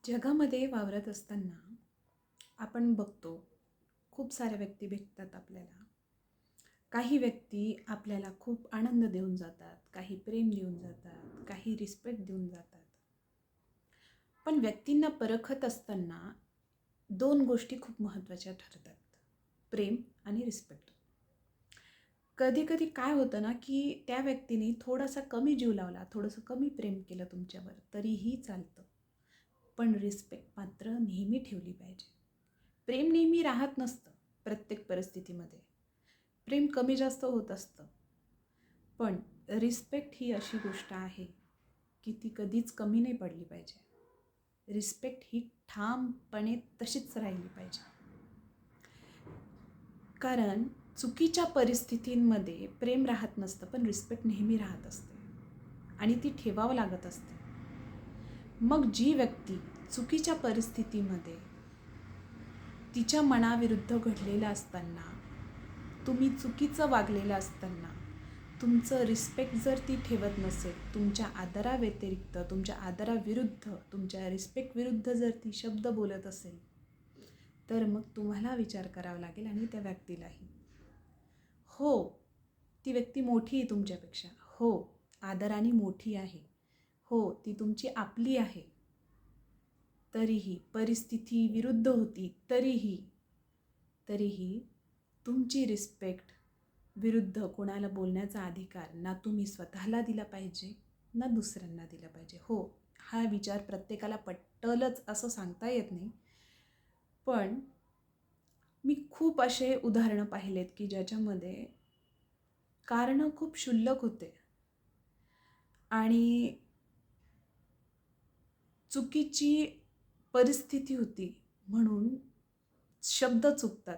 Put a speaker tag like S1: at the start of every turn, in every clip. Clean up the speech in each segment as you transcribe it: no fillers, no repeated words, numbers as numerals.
S1: जगामध्ये वावरत असताना आपण बघतो खूप साऱ्या व्यक्ती भेटतात आपल्याला. काही व्यक्ती आपल्याला खूप आनंद देऊन जातात, काही प्रेम देऊन जातात, काही रिस्पेक्ट देऊन जातात. पण व्यक्तींना परखत असताना दोन गोष्टी खूप महत्त्वाच्या ठरतात, प्रेम आणि रिस्पेक्ट. कधी कधी काय होतं ना की त्या व्यक्तीने थोडासा कमी जीव लावला, थोडंसं कमी प्रेम केलं तुमच्यावर तरीही चालतं, पण रिस्पेक्ट मात्र नेहमी ठेवली पाहिजे. प्रेम नेहमी राहत नसतं. प्रत्येक परिस्थितीमध्ये प्रेम कमी जास्त होत असतं, पण रिस्पेक्ट ही अशी गोष्ट आहे की ती कधीच कमी नाही पडली पाहिजे. रिस्पेक्ट ही ठामपणे तशीच राहिली पाहिजे. कारण चुकीच्या परिस्थितींमध्ये प्रेम राहत नसतं, पण रिस्पेक्ट नेहमी राहत असते आणि ती ठेवावं लागत असते. मग जी व्यक्ती चुकीच्या परिस्थितीमध्ये तिच्या मनाविरुद्ध घडलेलं असताना, तुम्ही चुकीचं वागलेलं असताना, तुमचं रिस्पेक्ट जर ती ठेवत नसेल, तुमच्या आदराव्यतिरिक्त, तुमच्या आदराविरुद्ध, तुमच्या रिस्पेक्ट विरुद्ध जर ती शब्द बोलत असेल, तर मग तुम्हाला विचार करावा लागेल आणि त्या व्यक्तीलाही. हो, ती व्यक्ती मोठी आहे तुमच्यापेक्षा. हो, आदराने मोठी आहे. हो, ती तुमची आपली आहे. तरीही परिस्थिती विरुद्ध होती, तरीही तुमची रिस्पेक्ट विरुद्ध कोणाला बोलण्याचा अधिकार ना तुम्ही स्वतःला दिला पाहिजे, ना दुसऱ्यांना दिला पाहिजे. हो, हा विचार प्रत्येकाला पटलंच असं सांगता येत नाही, पण मी खूप असे उदाहरणं पाहिलेत की ज्याच्यामध्ये कारणं खूप क्षुल्लक होते आणि चुकीची परिस्थिती होती म्हणून शब्द चुकतात.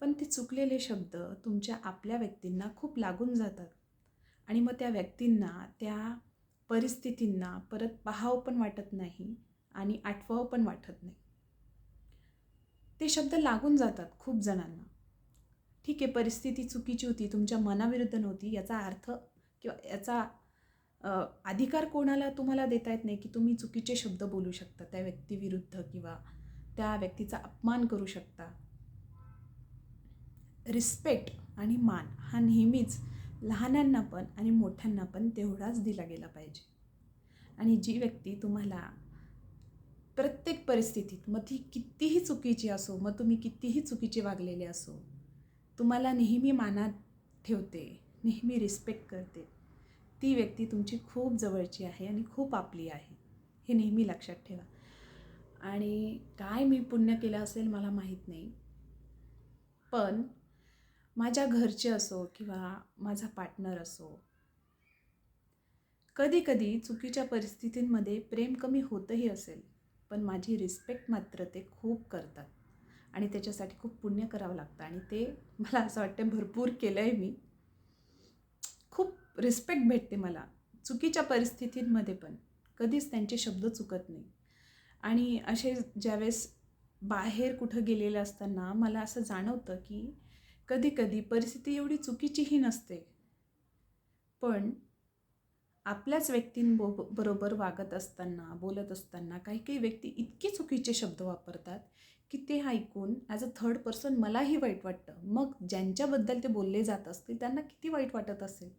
S1: पण ते चुकलेले शब्द तुमच्या आपल्या व्यक्तींना खूप लागून जातात आणि मग त्या व्यक्तींना, त्या परिस्थितींना परत पाहावं पण वाटत नाही आणि आठवावं पण वाटत नाही. ते शब्द लागून जातात खूप जणांना. ठीक आहे, परिस्थिती चुकीची होती, तुमच्या मनाविरुद्ध नव्हती, याचा अर्थ किंवा याचा अधिकार कोणाला तुम्हाला देता येत नाही की तुम्ही चुकीचे शब्द बोलू शकता त्या व्यक्तीविरुद्ध किंवा त्या व्यक्तीचा अपमान करू शकता. रिस्पेक्ट आणि मान हा नेहमीच लहानांना पण आणि मोठ्यांना पण तेवढाच दिला गेला पाहिजे. आणि जी व्यक्ती तुम्हाला प्रत्येक परिस्थितीत, मग ती कितीही चुकीची असो, मग तुम्ही कितीही चुकीचे वागलेले असो, तुम्हाला नेहमी मानात ठेवते, नेहमी रिस्पेक्ट करते, ती व्यक्ती तुमची खूप जवळची आहे आणि खूप आपली आहे. हे नेहमी लक्षात ठेवा. आणि काय मी पुण्य केलं असेल मला माहीत नाही, पण माझ्या घरचे असो किंवा माझा पार्टनर असो, कधी कधी चुकीच्या परिस्थितींमध्ये प्रेम कमी होतही असेल, पण माझी रिस्पेक्ट मात्र ते खूप करतात आणि त्याच्यासाठी खूप पुण्य करावं लागतं आणि ते मला असं वाटतं भरपूर केलं आहे मी. खूप रिस्पेक्ट भेटते मला चुकीच्या परिस्थितींमध्ये, पण कधीच त्यांचे शब्द चुकत नाही. आणि असे ज्यावेळेस बाहेर कुठं गेलेलं असताना मला असं जाणवतं की कधी कधी परिस्थिती एवढी चुकीचीही नसते, पण आपल्याच व्यक्तींबरोबर वागत असताना, बोलत असताना काही काही व्यक्ती इतके चुकीचे शब्द वापरतात की ते ऐकून ॲज अ थर्ड पर्सन मलाही वाईट वाटतं. मग ज्यांच्याबद्दल ते बोलले जात असतील त्यांना किती वाईट वाटत असेल.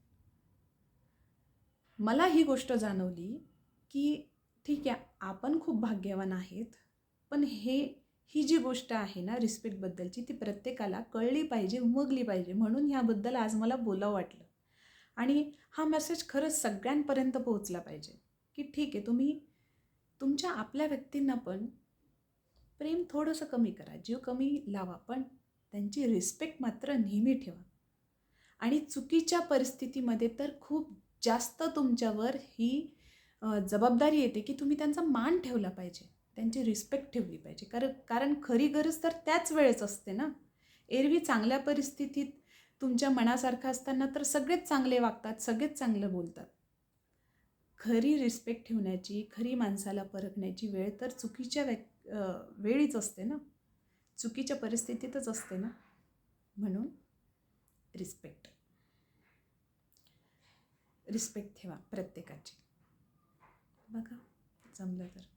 S1: मला ही गोष्ट जाणवली की ठीक आहे, आपण खूप भाग्यवान आहेत, पण ही जी गोष्ट आहे ना रिस्पेक्टबद्दलची, ती प्रत्येकाला कळली पाहिजे, उमगली पाहिजे. म्हणून ह्याबद्दल आज मला बोलावं वाटलं आणि हा मेसेज खरंच सगळ्यांपर्यंत पोहोचला पाहिजे की ठीक आहे, तुम्ही तुमच्या आपल्या व्यक्तींना पण प्रेम थोडंसं कमी करा, जीव कमी लावा, पण त्यांची रिस्पेक्ट मात्र नेहमी ठेवा. आणि चुकीच्या परिस्थितीमध्ये तर खूप जास्त तुमच्यावर ही जबाबदारी येते की तुम्ही त्यांचा मान ठेवला पाहिजे, त्यांची रिस्पेक्ट ठेवली पाहिजे. कारण खरी गरज तर त्याच वेळेस असते ना. एरवी चांगल्या परिस्थितीत तुमच्या मनासारखं असताना तर सगळेच चांगले वागतात, सगळेच चांगलं बोलतात. खरी रिस्पेक्ट ठेवण्याची, खरी माणसाला परखण्याची वेळ तर चुकीच्या वेळीच असते ना, चुकीच्या परिस्थितीतच असते ना. म्हणून रिस्पेक्ट रिस्पेक्ट ठेवा प्रत्येकाची. बघा, जमलं तर.